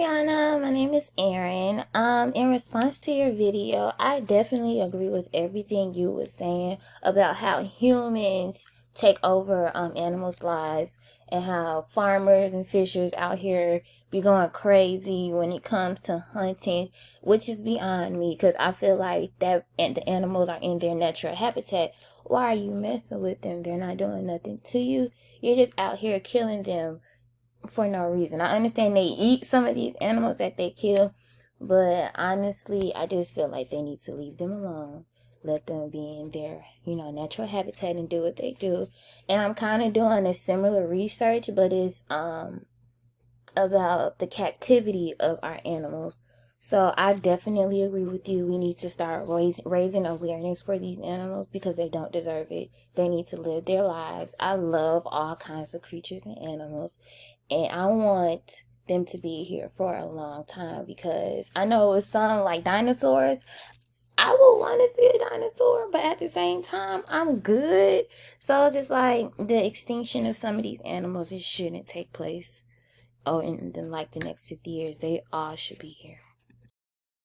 Ariana, my name is Erin. In response to your video, I definitely agree with everything you were saying about how humans take over animals' lives and how farmers and fishers out here be going crazy when it comes to hunting, which is beyond me because I feel like that and the animals are in their natural habitat. Why are you messing with them? They're not doing nothing to you. You're just out here killing them for no reason. I understand they eat some of these animals that they kill, but honestly, I just feel like they need to leave them alone. Let them be in their, natural habitat and do what they do. And I'm kind of doing a similar research, but it's about the captivity of our animals. So I definitely agree with you. We need to start raising awareness for these animals because they don't deserve it. They need to live their lives. I love all kinds of creatures and animals, and I want them to be here for a long time because I know with some like dinosaurs, I would want to see a dinosaur, but at the same time, I'm good. So it's just like the extinction of some of these animals, it shouldn't take place. Oh, and then like the next 50 years, they all should be here.